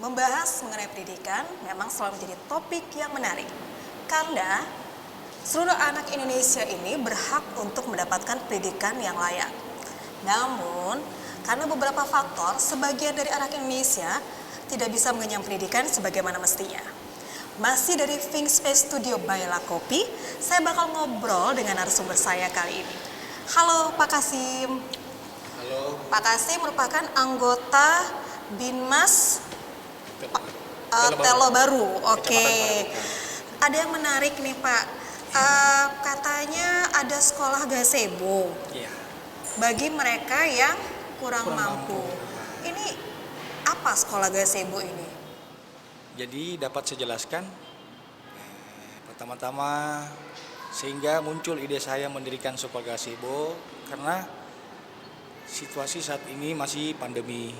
Membahas mengenai pendidikan memang selalu menjadi topik yang menarik karena seluruh anak Indonesia ini berhak untuk mendapatkan pendidikan yang layak. Namun, karena beberapa faktor, sebagian dari anak Indonesia tidak bisa mengenyam pendidikan sebagaimana mestinya. Masih dari Think Space Studio by La Kopi, saya bakal ngobrol dengan narasumber saya kali ini. Halo Pak Kasim. Halo. Pak Kasim merupakan anggota Binmas Telo Baru. Oke. Ada yang menarik nih Pak. Katanya ada sekolah gazebo. Iya. Bagi mereka yang kurang mampu. Ini apa sekolah gazebo ini? Jadi dapat saya jelaskan. Pertama-tama sehingga muncul ide saya mendirikan sekolah gazebo karena situasi saat ini masih pandemi,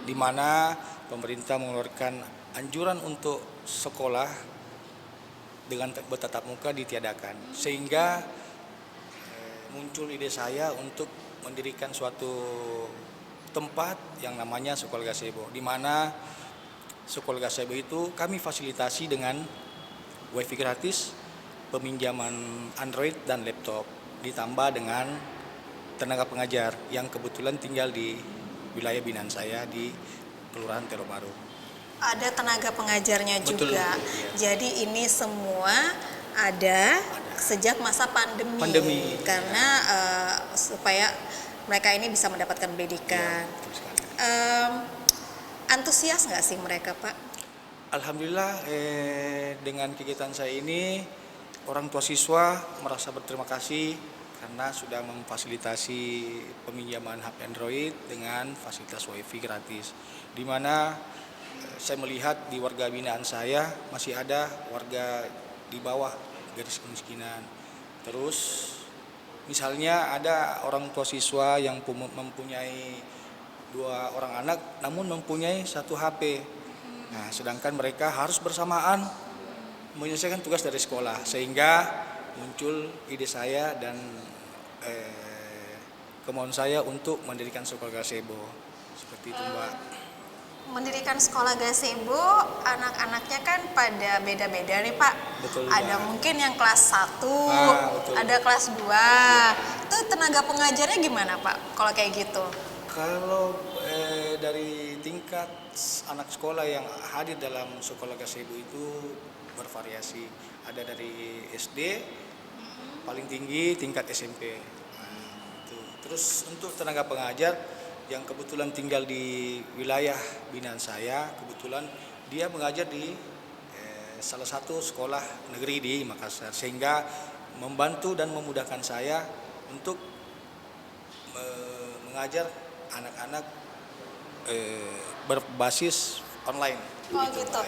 di mana pemerintah mengeluarkan anjuran untuk sekolah dengan bertatap muka ditiadakan, sehingga muncul ide saya untuk mendirikan suatu tempat yang namanya sekolah gazebo, di mana sekolah gazebo itu kami fasilitasi dengan wifi gratis, peminjaman Android dan laptop, ditambah dengan tenaga pengajar yang kebetulan tinggal di wilayah binaan saya di Kelurahan Telo Baru. Ada tenaga pengajarnya Betul, juga. iya. Jadi ini semua ada sejak masa pandemi. Karena supaya mereka ini bisa mendapatkan pendidikan. Ya, betul sekali. Antusias nggak sih mereka, Pak? Alhamdulillah dengan kegiatan saya ini orang tua siswa merasa berterima kasih karena sudah memfasilitasi peminjaman HP Android dengan fasilitas WiFi gratis, di mana saya melihat di warga binaan saya masih ada warga di bawah garis kemiskinan. Terus misalnya ada orang tua siswa yang mempunyai 2 orang anak namun mempunyai 1 HP. Nah, sedangkan mereka harus bersamaan menyelesaikan tugas dari sekolah, sehingga muncul ide saya dan kemauan saya untuk mendirikan sekolah gazebo. Seperti itu, Mbak. Mendirikan sekolah gazebo, anak-anaknya kan pada beda-beda nih, Pak. Betul, ada Mbak. mungkin yang kelas 1, Betul. ada kelas 2. Itu tenaga pengajarnya gimana, Pak? Kalau kayak gitu? Kalau dari tingkat anak sekolah yang hadir dalam sekolah gazebo itu bervariasi. Ada dari SD, paling tinggi tingkat SMP. Itu. Terus untuk tenaga pengajar yang kebetulan tinggal di wilayah binaan saya, kebetulan dia mengajar di salah satu sekolah negeri di Makassar, sehingga membantu dan memudahkan saya untuk mengajar anak-anak berbasis online. Oh gitu.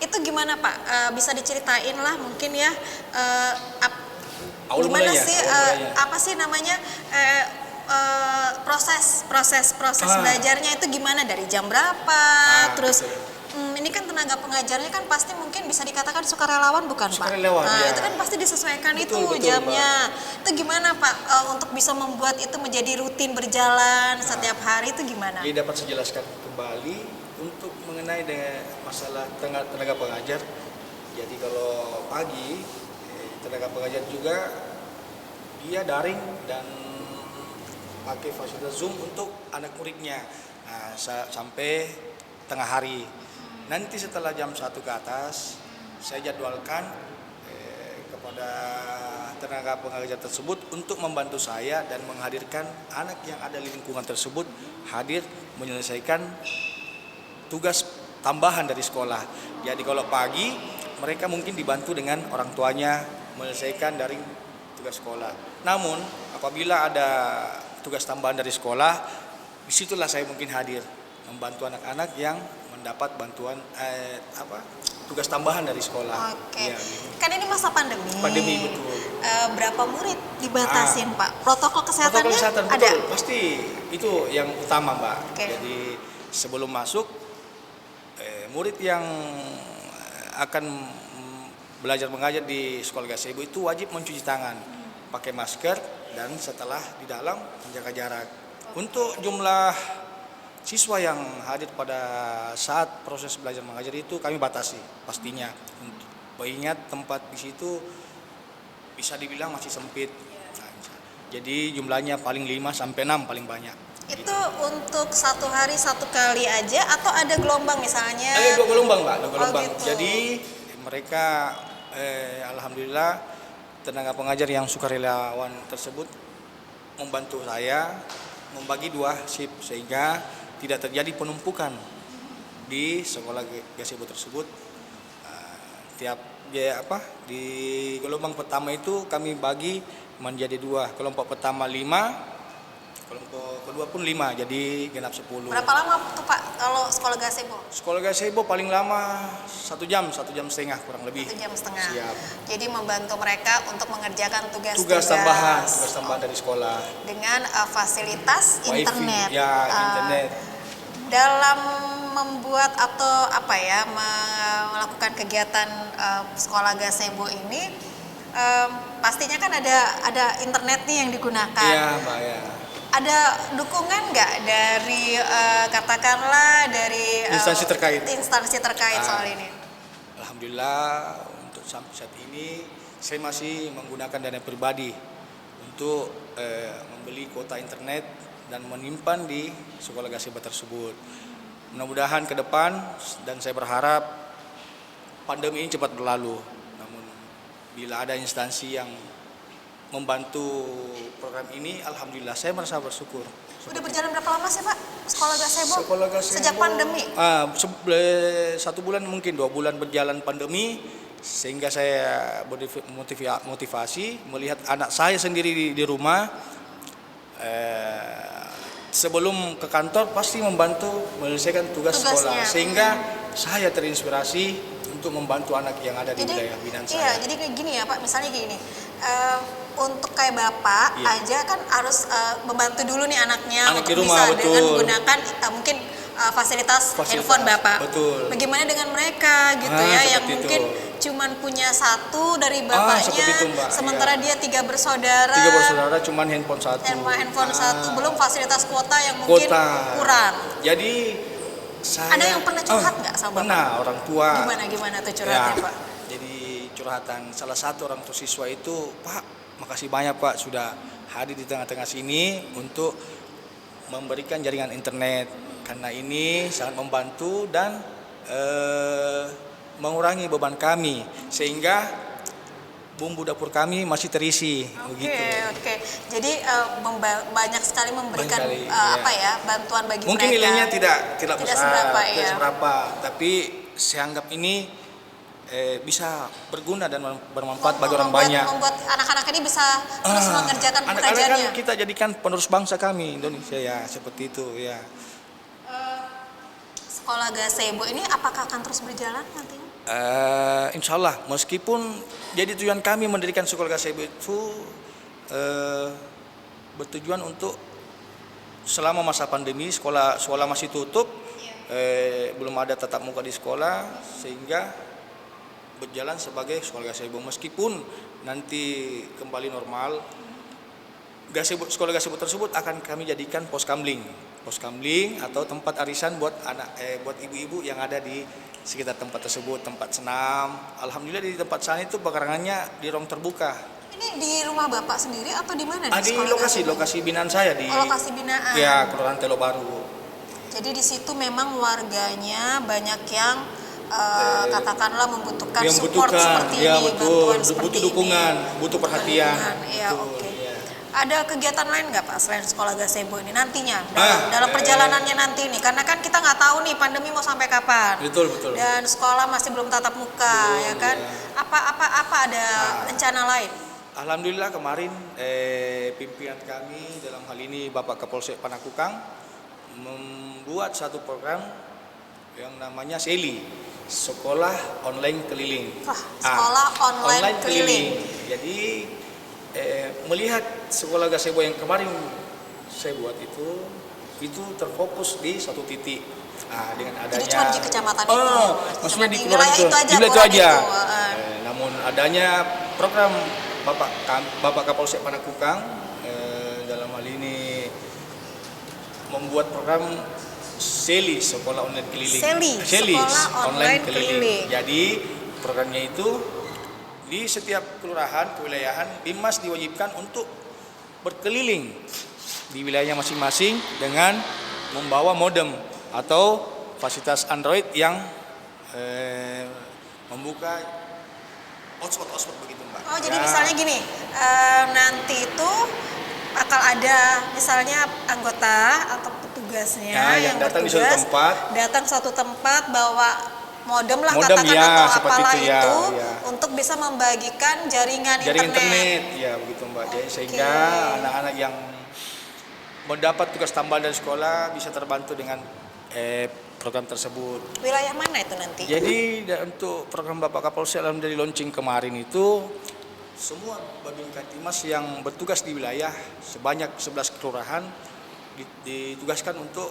Itu gimana Pak? Bisa diceritain lah mungkin ya. Gimana sih? Apa sih namanya? Proses belajarnya itu gimana, dari jam berapa? Terus ini kan tenaga pengajarnya kan pasti mungkin bisa dikatakan sukarelawan bukan Pak? Sukarelawan, ya. Itu kan pasti disesuaikan Betul, jamnya. Pak. Itu gimana Pak untuk bisa membuat itu menjadi rutin berjalan setiap hari itu gimana? Ini dapat saya jelaskan kembali untuk mengenai masalah tenaga pengajar. Jadi kalau pagi tenaga pengajar juga dia daring dan pakai fasilitas Zoom untuk anak muridnya sampai tengah hari. Nanti setelah jam 1 ke atas saya jadwalkan kepada tenaga pengajar tersebut untuk membantu saya dan menghadirkan anak yang ada di lingkungan tersebut hadir menyelesaikan tugas tambahan dari sekolah. Jadi kalau pagi mereka mungkin dibantu dengan orang tuanya menyelesaikan dari tugas sekolah. Namun apabila ada tugas tambahan dari sekolah, disitulah saya mungkin hadir membantu anak-anak yang mendapat bantuan tugas tambahan dari sekolah. Oke. Ya, gitu. Kan ini masa pandemi. Pandemi, betul. Berapa murid dibatasin Pak? Protokol kesehatannya Protokol kesehatan, ada? betul. Pasti itu yang utama, Mbak. Oke. Jadi sebelum masuk murid yang akan belajar mengajar di sekolah gazebo itu wajib mencuci tangan, pakai masker, dan setelah di dalam menjaga jarak. Untuk jumlah siswa yang hadir pada saat proses belajar mengajar itu kami batasi pastinya. Mengingat tempat di situ bisa dibilang masih sempit. Nah, jadi jumlahnya paling 5 sampai 6 paling banyak. Itu untuk satu hari satu kali aja atau ada gelombang misalnya? Dua gelombang, Mbak, dua gelombang. gitu. Jadi mereka alhamdulillah tenaga pengajar yang sukarelawan tersebut membantu saya membagi 2 shift sehingga tidak terjadi penumpukan di sekolah gazebo tersebut. Di gelombang pertama itu kami bagi menjadi 2. Kelompok pertama 5, kelompok kedua pun 5, jadi genap 10. Berapa lama tuh Pak kalau sekolah gazebo? Sekolah gazebo paling lama 1 jam setengah kurang lebih. 1,5 jam. Siap. Jadi membantu mereka untuk mengerjakan Tugas tambahan dari sekolah. Dengan fasilitas Wifi, internet. Internet. Dalam membuat atau melakukan kegiatan sekolah gazebo ini pastinya kan ada internet nih yang digunakan. Iya, Mbak, ya. Ada dukungan nggak dari katakanlah dari Instansi terkait soal ini? Alhamdulillah untuk sampai saat ini saya masih menggunakan dana pribadi untuk membeli kuota internet dan menyimpan di sekolah gazebo tersebut. Mudah-mudahan ke depan dan saya berharap pandemi ini cepat berlalu. Namun bila ada instansi yang membantu program ini, alhamdulillah saya merasa bersyukur. Udah berjalan berapa lama sih Pak sekolah gazebo? Sekolah gazebo Sejak pandemi? 1 bulan mungkin 2 bulan berjalan pandemi, sehingga saya motivasi melihat anak saya sendiri di rumah. Sebelum ke kantor pasti membantu menyelesaikan tugasnya sekolah, sehingga saya terinspirasi untuk membantu anak yang ada di wilayah binaan saya. Iya, jadi kayak gini ya Pak, misalnya gini, untuk kayak Bapak aja kan harus membantu dulu nih anaknya Anak untuk di rumah, bisa betul. dengan menggunakan mungkin fasilitas handphone Bapak. Betul. Bagaimana dengan mereka gitu ya yang seperti mungkin itu. cuman punya 1 dari bapaknya, seperti itu, Mbak. sementara dia 3 bersaudara. 3 bersaudara cuman handphone 1. Handphone 1, belum fasilitas kuota yang mungkin kurang. Jadi saya Ada yang pernah curhat nggak sama Bapak? Pernah, orang tua. Gimana tuh curhatnya Pak? Jadi curhatan salah satu orang tua siswa itu, Pak, makasih banyak Pak sudah hadir di tengah-tengah sini untuk memberikan jaringan internet, karena ini sangat membantu dan mengurangi beban kami sehingga bumbu dapur kami masih terisi. Oke. Jadi banyak sekali memberikan bantuan bagi mungkin mereka. nilainya tidak besar, seberapa, seberapa, tapi saya anggap ini bisa berguna dan bermanfaat bagi orang banyak. Membuat anak-anak ini bisa terus mengerjakan Anak-anak pekerjaannya. kan kita jadikan penerus bangsa kami Indonesia, ya seperti itu ya. Sekolah gazebo ini apakah akan terus berjalan nantinya? Insya Allah, meskipun jadi tujuan kami mendirikan sekolah gazebo itu bertujuan untuk selama masa pandemi sekolah masih tutup, belum ada tatap muka di sekolah, sehingga berjalan sebagai sekolah gazebo. Meskipun nanti kembali normal, sekolah gazebo tersebut akan kami jadikan pos kamling atau tempat arisan buat buat ibu-ibu yang ada di sekitar tempat tersebut, tempat senam. Alhamdulillah di tempat sana itu pekarangannya di ruang terbuka. Ini di rumah Bapak sendiri atau di mana? Di lokasi binaan saya di lokasi binaan. Ya, Kelurahan Telo Baru. Jadi di situ memang warganya banyak yang katakanlah membutuhkan support seperti ini, bantuan seperti butuh dukungan, butuh perhatian. Iya, oke. Ada kegiatan lain nggak Pak selain sekolah gazebo ini nantinya dalam perjalanannya nanti nih, karena kan kita nggak tahu nih pandemi mau sampai kapan. Betul. Dan sekolah masih belum tatap muka, ya kan? Apa ada rencana lain? Alhamdulillah kemarin pimpinan kami dalam hal ini Bapak Kapolsek Panakukang membuat satu program yang namanya SELI, Sekolah Online Keliling. Sekolah online keliling. Jadi melihat sekolah gazebo yang kemarin saya buat itu terfokus di satu titik. Dengan adanya. Jadi cuma di kecamatan itu. Maksudnya di wilayah itu aja. Itu. Namun adanya program Bapak Kapolsek Panakukang dalam hal ini membuat program SELI, Sekolah Online Keliling. SELI, Sekolah Online Keliling. Jadi programnya itu di setiap kelurahan, kewilayahan, Binmas diwajibkan untuk berkeliling di wilayahnya masing-masing dengan membawa modem atau fasilitas Android yang membuka hotspot begitu Mbak. Oh, jadi misalnya gini, nanti itu bakal ada misalnya anggota atau petugasnya Ya, yang datang di suatu tempat, datang suatu tempat bawa modem lah modem, katakan ya, atau seperti apalah itu, itu ya. untuk bisa membagikan jaringan internet, ya begitu Mbak. Jadi Oke. sehingga anak-anak yang mendapat tugas tambahan dari sekolah bisa terbantu dengan program tersebut. Wilayah mana itu nanti? Jadi untuk program Bapak Kapolsek dalam dari launching kemarin itu semua Babin Katimas yang bertugas di wilayah sebanyak 11 kelurahan ditugaskan untuk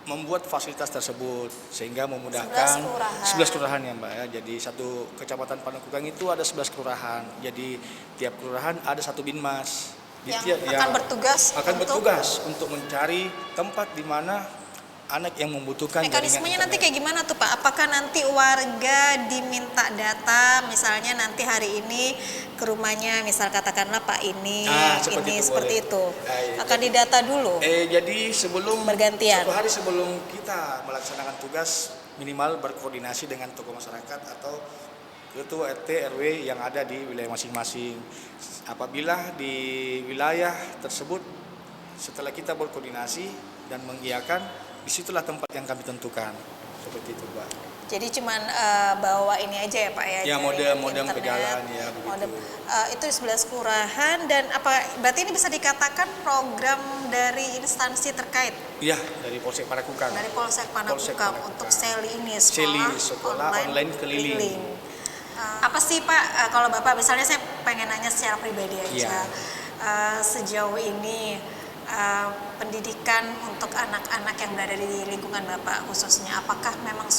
membuat fasilitas tersebut sehingga memudahkan 11 kelurahan ya Mbak ya. Jadi satu kecamatan Panakukang itu ada 11 kelurahan. Jadi tiap kelurahan ada satu binmas. Yang akan bertugas untuk mencari tempat di mana anak yang membutuhkan mekanismenya jaringan nanti kayak gimana tuh Pak? Apakah nanti warga diminta data, misalnya nanti hari ini ke rumahnya, misal katakanlah Pak ini, seperti itu. Akan didata dulu. Jadi sebelum bergantian. 1 hari sebelum kita melaksanakan tugas minimal berkoordinasi dengan tokoh masyarakat atau ketua RT RW yang ada di wilayah masing-masing. Apabila di wilayah tersebut setelah kita berkoordinasi dan mengiyakan, disitulah tempat yang kami tentukan, seperti itu Mbak. Jadi cuman bawa ini aja ya Pak ya? Ya modem ke jalan ya begitu. Modem, itu 11 kelurahan dan apa berarti ini bisa dikatakan program dari instansi terkait? Iya, dari Polsek Panakukang. Dari Polsek Panakukang untuk SELI ini, Sekolah Online Keliling. Apa sih Pak, kalau Bapak misalnya saya pengen nanya secara pribadi aja, sejauh ini pendidikan untuk anak-anak yang berada di lingkungan Bapak khususnya, apakah memang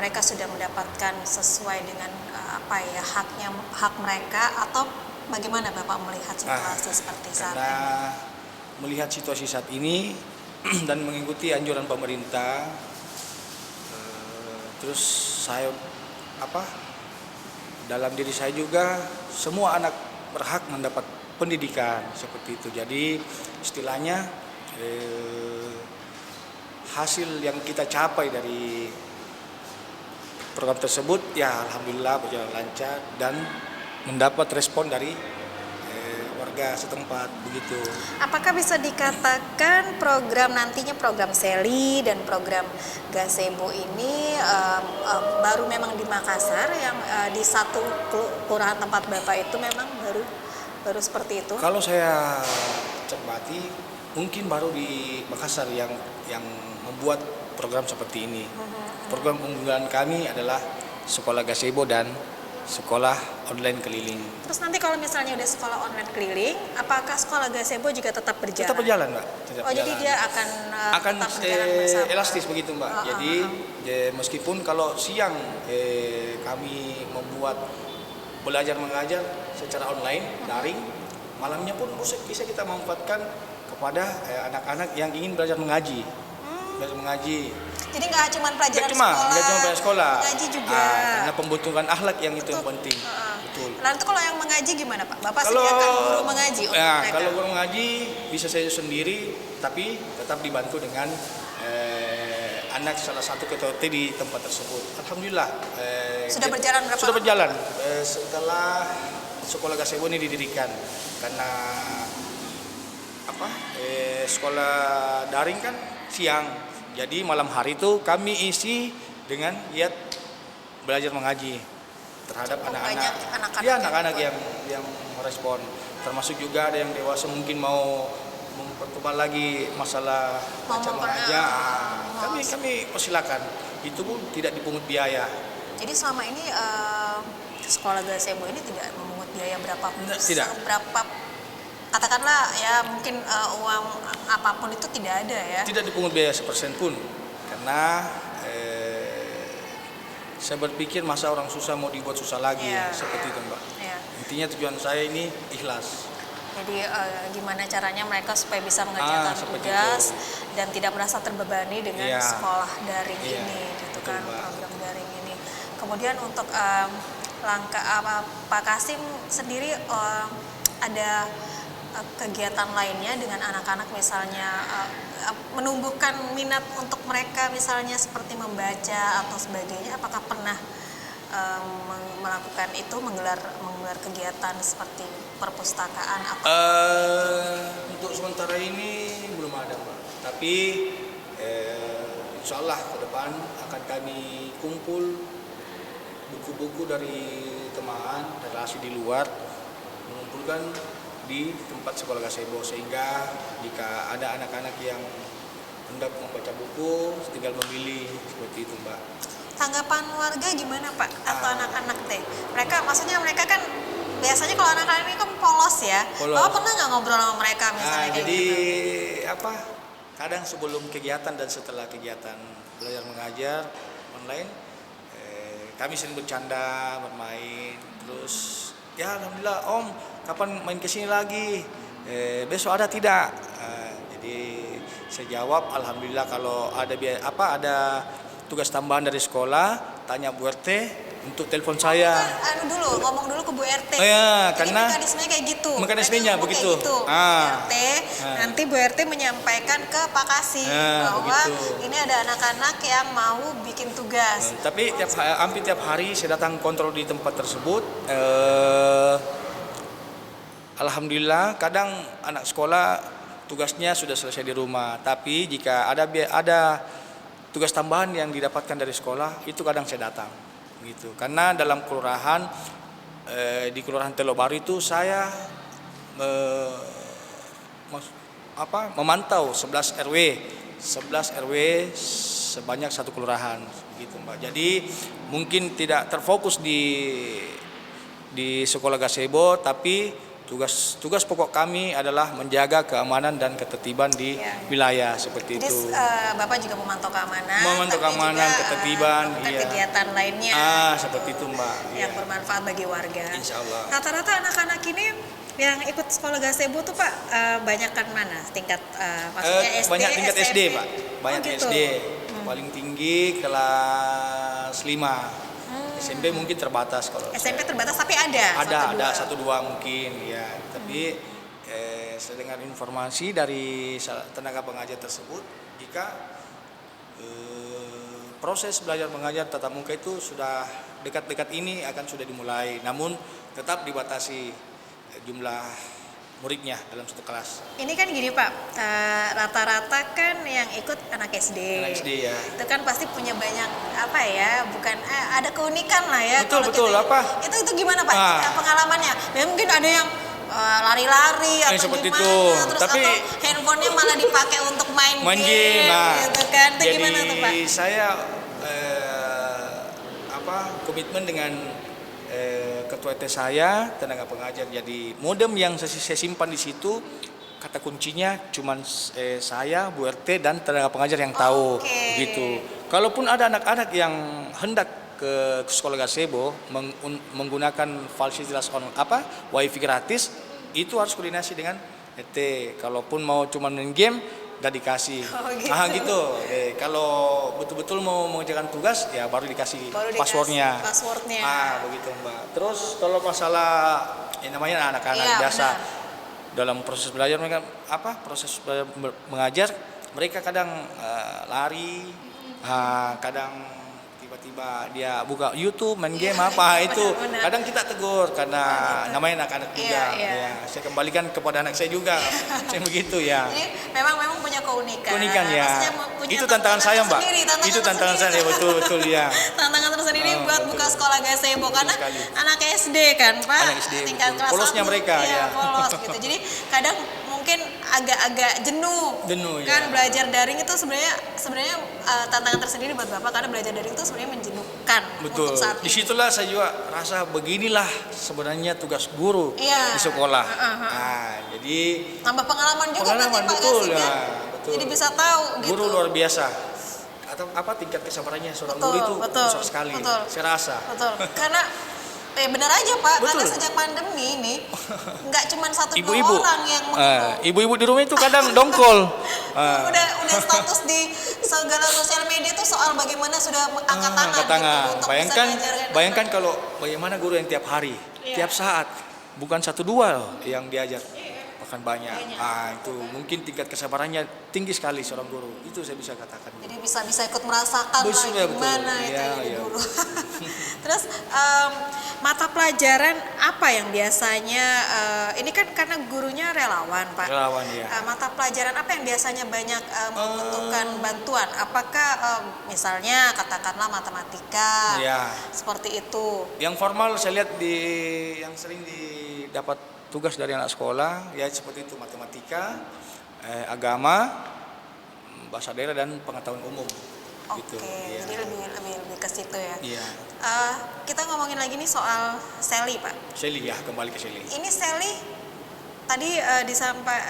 mereka sudah mendapatkan sesuai dengan hak mereka atau bagaimana Bapak melihat situasi seperti saat ini? Melihat situasi saat ini dan mengikuti anjuran pemerintah, terus saya dalam diri saya juga semua anak berhak mendapat pendidikan seperti itu. Jadi istilahnya hasil yang kita capai dari program tersebut ya alhamdulillah berjalan lancar dan mendapat respon dari warga setempat begitu. Apakah bisa dikatakan nantinya program SELI dan program Gazebo ini baru memang di Makassar yang di satu kelurahan tempat Bapak itu memang baru seperti itu? Kalau saya cermati mungkin baru di Makassar yang membuat program seperti ini. Program unggulan kami adalah Sekolah Gazebo dan Sekolah Online Keliling. Terus nanti kalau misalnya udah sekolah online keliling, apakah sekolah Gazebo juga tetap berjalan? Tetap berjalan Mbak. Jadi dia akan tetap berjalan bersama? Elastis begitu Mbak. Jadi meskipun kalau siang kami membuat belajar mengajar secara online, daring, malamnya pun bisa kita manfaatkan kepada anak-anak yang ingin belajar mengaji. Belajar mengaji. Jadi nggak cuma pelajaran sekolah, ngaji juga. Karena pembentukan akhlak yang itu yang penting. Betul. Lalu kalau yang mengaji gimana Pak? Bapak sediakan guru mengaji untuk mereka? Kalau guru mengaji bisa saya sendiri, tapi tetap dibantu dengan anak salah satu ketua RT di tempat tersebut. Alhamdulillah. Sudah berjalan berapa? Sudah berjalan setelah Sekolah Gazebo ini didirikan karena sekolah daring kan siang. Jadi malam hari itu kami isi dengan giat belajar mengaji terhadap anak-anak yang merespon. Termasuk juga ada yang dewasa mungkin mau mempertemukan lagi masalah baca mengajar. Kami persilakan. Itu pun tidak dipungut biaya. Jadi selama ini sekolah Gazebo ini tidak memungut biaya berapa? Tidak. Berapa? Katakanlah ya mungkin uang apapun itu tidak ada ya. Tidak dipungut biaya 1% pun karena saya berpikir masa orang susah mau dibuat susah lagi seperti itu Mbak. Intinya tujuan saya ini ikhlas. Jadi gimana caranya mereka supaya bisa mengerjakan seperti tugas itu. dan tidak merasa terbebani dengan Iya. sekolah daring Iya, ini, gitu betul, kan, Mbak. program daring ini. Kemudian untuk langkah Pak Kasim sendiri ada kegiatan lainnya dengan anak-anak, misalnya menumbuhkan minat untuk mereka misalnya seperti membaca atau sebagainya, apakah pernah melakukan itu, menggelar kegiatan seperti perpustakaan atau Untuk sementara ini belum ada, Mbak. Tapi insya Allah ke depan akan kami kumpul buku-buku dari teman relasi di luar, mengumpulkan di tempat sekolah gazebo, sehingga jika ada anak-anak yang hendak membaca buku tinggal memilih, seperti itu, Mbak. tanggapan warga gimana, Pak, atau anak-anak teh? Mereka kan biasanya kalau anak-anak ini kan polos ya. Polos. Bapak pernah nggak ngobrol sama mereka misalnya kayak Jadi gitu? kadang sebelum kegiatan dan setelah kegiatan belajar mengajar online, kami sering bercanda, bermain, terus ya alhamdulillah Om, kapan main kesini lagi? Besok ada tidak? Jadi saya jawab alhamdulillah kalau ada tugas tambahan dari sekolah, tanya Bu RT untuk telepon saya. Ngomong dulu ke Bu RT. Ya, Jadi karena mekanismenya kayak gitu. mekanismenya Mereka ngomong begitu. kayak gitu. RT, nanti Bu RT menyampaikan ke Pak Kasih bahwa begitu. ini ada anak-anak yang mau bikin tugas. Tapi hampir tiap hari saya datang kontrol di tempat tersebut. Alhamdulillah kadang anak sekolah tugasnya sudah selesai di rumah. Tapi jika ada tugas tambahan yang didapatkan dari sekolah, itu kadang saya datang. Gitu. Karena dalam kelurahan di Kelurahan Teluk Baru itu saya memantau 11 RW sebanyak satu kelurahan gitu, Mbak. Jadi mungkin tidak terfokus di sekolah gazebo, tapi tugas pokok kami adalah menjaga keamanan dan ketertiban di wilayah, seperti Jadi itu. Bapak juga memantau keamanan, Memantau tapi keamanan, juga, ketertiban, melakukan kegiatan lainnya seperti itu, Mbak. yang bermanfaat bagi warga. Insya Allah. Rata-rata anak-anak ini yang ikut sekolah gazebo tuh, Pak, banyak kan mana tingkat maksudnya SD, banyak tingkat SD, SMP? Pak. Banyak gitu. SD. Paling tinggi kelas 5. SMP mungkin terbatas kalau SMP terbatas, tapi ada satu dua mungkin ya. Tapi saya dengar informasi dari tenaga pengajar tersebut, jika proses belajar mengajar tatap muka itu sudah dekat-dekat ini akan sudah dimulai, namun tetap dibatasi jumlah muridnya dalam satu kelas. Ini kan gini, Pak, rata-rata kan yang ikut anak SD. Anak SD ya. Itu kan pasti punya banyak ada keunikan lah ya. Betul, kalau apa? Itu gimana, Pak, pengalamannya? Ya mungkin ada yang lari-lari atau seperti gimana, itu. terus Tapi atau handphonenya malah dipakai untuk main game gitu kan. Itu jadi gimana tuh, Pak? saya komitmen dengan ketua RT saya, tenaga pengajar. Jadi modem yang saya simpan di situ, kata kuncinya cuman saya, Bu RT dan tenaga pengajar yang tahu, gitu. Kalaupun ada anak-anak yang hendak ke sekolah gazebo menggunakan fasilitas wifi gratis, itu harus koordinasi dengan RT. Kalaupun mau cuma main game, gak dikasih. Gitu. Kalau betul-betul mau mengerjakan tugas, ya baru dikasih passwordnya. Begitu, Mbak. Terus kalau masalah namanya anak-anak biasa, dalam proses belajar mereka proses belajar mengajar, mereka kadang lari, kadang tiba-tiba dia buka YouTube, main game itu. Kadang kita tegur karena namanya anak-anak juga. Saya kembalikan kepada anak saya juga. Saya begitu ya. Jadi memang punya keunikan. Ya. Itu tantangan saya, Mbak. Itu tantangan saya, betul ya. Tantangan tersendiri buat buka sekolah gazebo karena anak SD kan, Pak. Anak SD. Tingkat kelas 1. Polosnya mereka ya. Polos gitu. Jadi kadang mungkin agak jenuh kan. Belajar daring itu sebenarnya tantangan tersendiri buat Bapak, karena belajar daring itu sebenarnya menjenuhkan. Betul. Untuk saat disitulah saya juga rasa beginilah sebenarnya tugas guru di sekolah. Jadi tambah pengalaman juga Pak, betul. Jadi bisa tahu gitu. Guru luar biasa. Atau tingkat kesabarannya seorang guru itu besar sekali. Saya rasa. Betul. Karena benar aja Pak, Betul. karena sejak pandemi ini nggak cuma satu dua Ibu-ibu, orang yang mengeluh. ibu-ibu di rumah itu kadang dongkol. Udah status di segala sosial media tuh soal bagaimana sudah angkat tangan, Angkat tangan. gitu, untuk Bayangkan, bisa mengajarkan bayangkan anak. kalau bagaimana guru yang tiap hari, Iya. tiap saat, bukan 1-2 loh yang diajar, bahkan banyak. Itu mungkin tingkat kesabarannya tinggi sekali seorang guru. Itu saya bisa katakan. Jadi bisa ikut merasakan Betul, lah betul. gimana itu Iya, jadi iya. guru. Terus mata pelajaran apa yang biasanya ini kan karena gurunya relawan Pak. Relawan, ya. Mata pelajaran apa yang biasanya banyak membutuhkan bantuan? Apakah misalnya katakanlah matematika, Ya. seperti itu? Yang formal saya lihat yang sering didapat tugas dari anak sekolah, ya seperti itu, matematika, agama, bahasa daerah dan pengetahuan umum. Oke, Gitu, ya. jadi lebih ke situ ya. Iya. Kita ngomongin lagi nih soal Sally Pak. Sally, ya, kembali ke Sally. Ini Sally tadi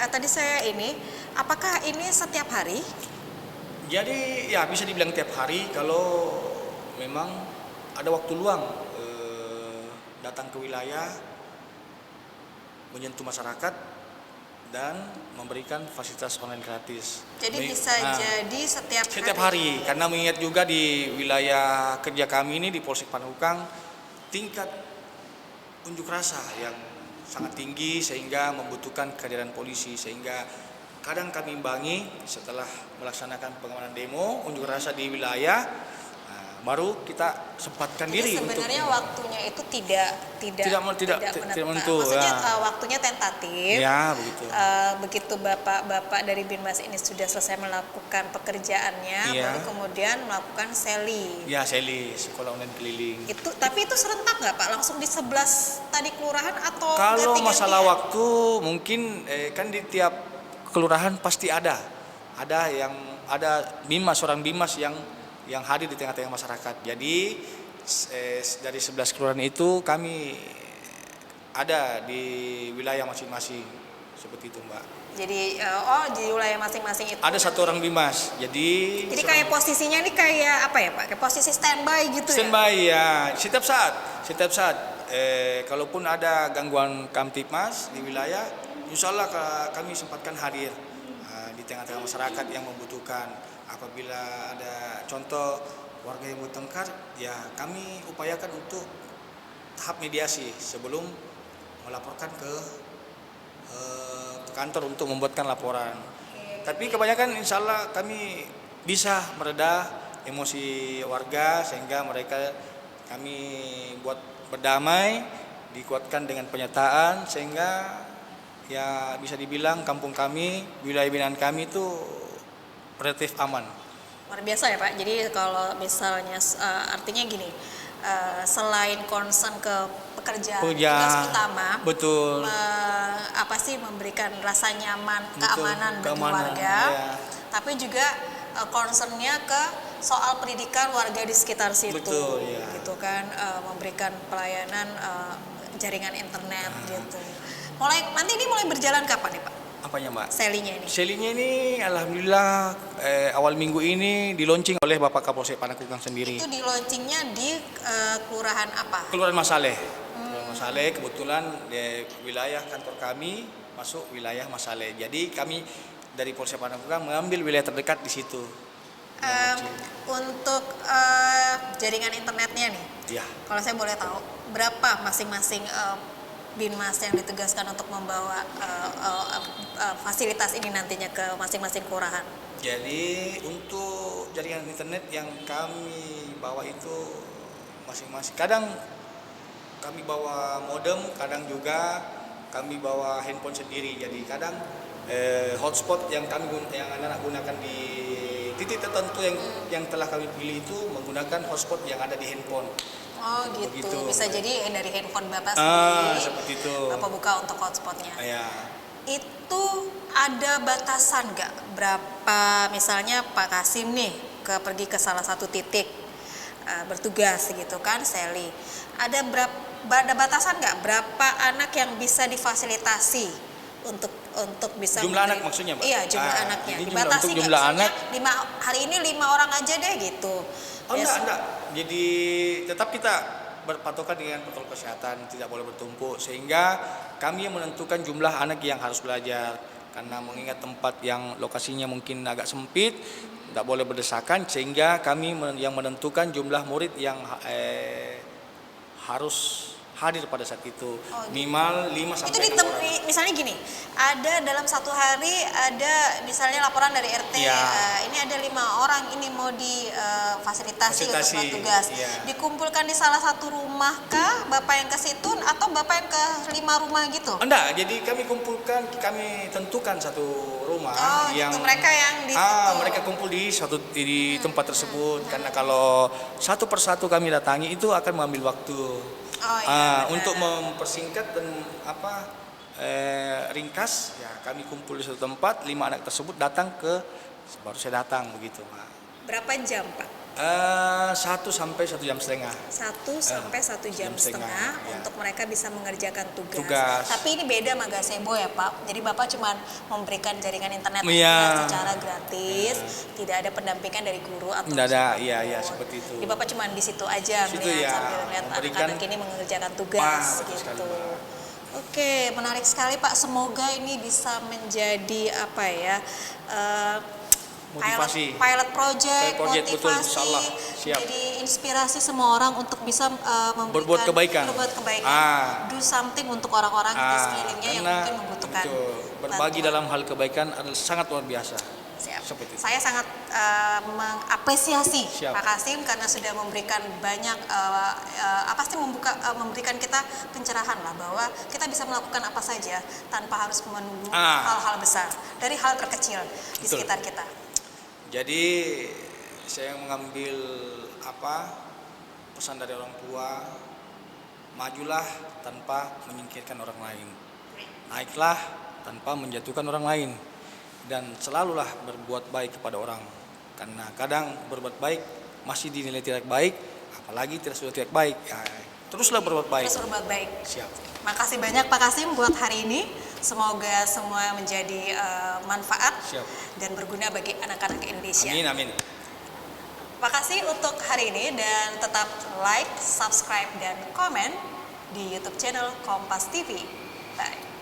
tadi saya ini, apakah ini setiap hari? Jadi ya bisa dibilang tiap hari kalau memang ada waktu luang datang ke wilayah, menyentuh masyarakat dan memberikan fasilitas online gratis. Jadi bisa jadi setiap hari karena mengingat juga di wilayah kerja kami ini di Polsek Panakukang tingkat unjuk rasa yang sangat tinggi sehingga membutuhkan kehadiran polisi, sehingga kadang kami imbangi setelah melaksanakan pengamanan demo unjuk rasa di wilayah, baru kita sempatkan Jadi diri sebenarnya untuk waktunya itu tidak tidak menentu. Maksudnya Ya. waktunya tentatif. Ya, begitu. Begitu bapak dari Binmas ini sudah selesai melakukan pekerjaannya, Iya. baru kemudian melakukan Sally. Ya, Sally, sekolah online keliling. Tapi itu serentak nggak Pak? Langsung di 11 tadi kelurahan atau Kalau ganti-gantian? masalah waktu mungkin kan di tiap kelurahan pasti ada seorang bimas yang hadir di tengah-tengah masyarakat. Jadi dari 11 kelurahan itu kami ada di wilayah masing-masing seperti itu Mbak. Jadi di wilayah masing-masing itu Ada satu orang bimas. Jadi kayak posisinya ini kayak apa ya Pak? Kayak posisi standby gitu ya? standby ya, setiap saat. Kalaupun ada gangguan Kamtipmas di wilayah, insya Allah kami sempatkan hadir di tengah-tengah masyarakat yang membutuhkan. Apabila ada contoh warga yang bertengkar, ya kami upayakan untuk tahap mediasi sebelum melaporkan ke kantor untuk membuatkan laporan. Tapi kebanyakan insya Allah kami bisa mereda emosi warga sehingga kami buat berdamai, dikuatkan dengan penyataan sehingga ya bisa dibilang kampung kami, wilayah binaan kami itu relatif aman. Luar biasa ya Pak. Jadi kalau misalnya artinya gini, selain concern ke pekerja tugas utama, betul. Memberikan rasa nyaman, Betul, keamanan bagi keamanan, warga, ya. tapi juga concernnya ke soal pendidikan warga di sekitar situ, Betul, ya. gitu kan, memberikan pelayanan jaringan internet gitu. Nanti ini mulai berjalan kapan nih Pak? Apanya Mbak? Sally-nya ini? Sally-nya ini alhamdulillah awal minggu ini di-launching oleh Bapak Kapolsek Panakukang sendiri. Itu di launchingnya di kelurahan apa? Kelurahan Masale. Kelurahan Masale kebetulan di wilayah kantor kami masuk wilayah Masale. Jadi kami dari Polsek Panakukang mengambil wilayah terdekat di situ. Untuk jaringan internetnya nih, Ya. kalau saya boleh tahu berapa masing-masing Binmas yang ditugaskan untuk membawa fasilitas ini nantinya ke masing-masing kelurahan? Jadi untuk jaringan internet yang kami bawa itu masing-masing. Kadang kami bawa modem, kadang juga kami bawa handphone sendiri. Jadi kadang hotspot yang anak-anak gunakan di titik tertentu yang telah kami pilih itu menggunakan hotspot yang ada di handphone. Oh gitu. Begitu. Bisa jadi dari handphone Bapak sendiri. Seperti itu. Bapak buka untuk hotspotnya. Ya. Itu ada batasan nggak? Berapa misalnya Pak Kasim nih pergi ke salah satu titik bertugas gitu kan, Sally. Ada batasan nggak? Berapa anak yang bisa difasilitasi untuk bisa Jumlah anak maksudnya, Mbak? Iya, jumlah anaknya. Jadi Dibatasi untuk nggak? jumlah Misalnya anak hari ini 5 orang aja deh gitu. enggak. Jadi tetap kita berpatokan dengan protokol kesehatan, tidak boleh bertumpuk, sehingga kami yang menentukan jumlah anak yang harus belajar. Karena mengingat tempat yang lokasinya mungkin agak sempit, tidak boleh berdesakan, sehingga kami yang menentukan jumlah murid yang harus hadir pada saat itu. Oh, gitu. Minimal 5 Itu sampai 6 orang. misalnya gini, ada dalam satu hari ada misalnya laporan dari RT, Iya. ini ada 5 orang ini mau difasilitasi untuk buat tugas. Iya. Dikumpulkan di salah satu rumah kah, Bapak yang ke situ atau Bapak yang ke 5 rumah gitu? Enggak, jadi kami tentukan satu rumah Oh, yang gitu. Mereka yang di situ. mereka kumpul di tempat tersebut, karena kalau satu persatu kami datangi itu akan mengambil waktu. Oh, iya, benar. Untuk mempersingkat dan ringkas, ya kami kumpul di satu tempat, 5 anak tersebut datang baru saya datang begitu, Pak. Berapa jam, Pak? 1 sampai 1,5 jam. 1 sampai 1 jam setengah ya. untuk mereka bisa mengerjakan Tugas. Tapi ini beda sama gazebo ya Pak. Jadi Bapak cuma memberikan jaringan internet Iya. secara gratis, tidak ada pendampingan dari guru atau Tidak ada, siapapun. iya seperti itu. Jadi Bapak cuma di situ aja Situ melihat ya, sambil melihat memberikan- anak-anak ini mengerjakan tugas betul sekali, gitu. Pak. Oke, menarik sekali Pak. Semoga ini bisa menjadi apa ya? Motivasi. Pilot project, Betul, motivasi, insyaallah. Siap. jadi inspirasi semua orang untuk bisa Berbuat kebaikan. do something untuk orang-orang di sekelilingnya yang Karena mungkin membutuhkan berbagi bantuan. dalam hal kebaikan adalah sangat luar biasa. Siap. Seperti itu. Saya sangat mengapresiasi Siap. Pak Kasim karena sudah memberikan banyak memberikan kita pencerahan lah bahwa kita bisa melakukan apa saja tanpa harus menunggu hal-hal besar dari hal terkecil di Betul. sekitar kita. Jadi saya mengambil pesan dari orang tua, majulah tanpa menyingkirkan orang lain, naiklah tanpa menjatuhkan orang lain, dan selalulah berbuat baik kepada orang. Karena kadang berbuat baik masih dinilai tidak baik, apalagi sudah tidak baik. Ya, teruslah berbuat baik. Terus berbuat baik. Siap. Makasih banyak Pak Kasim buat hari ini. Semoga semua menjadi manfaat Siap. dan berguna bagi anak-anak Indonesia. Amin, amin. Terima kasih untuk hari ini dan tetap like, subscribe, dan komen di YouTube channel Kompas TV. Bye.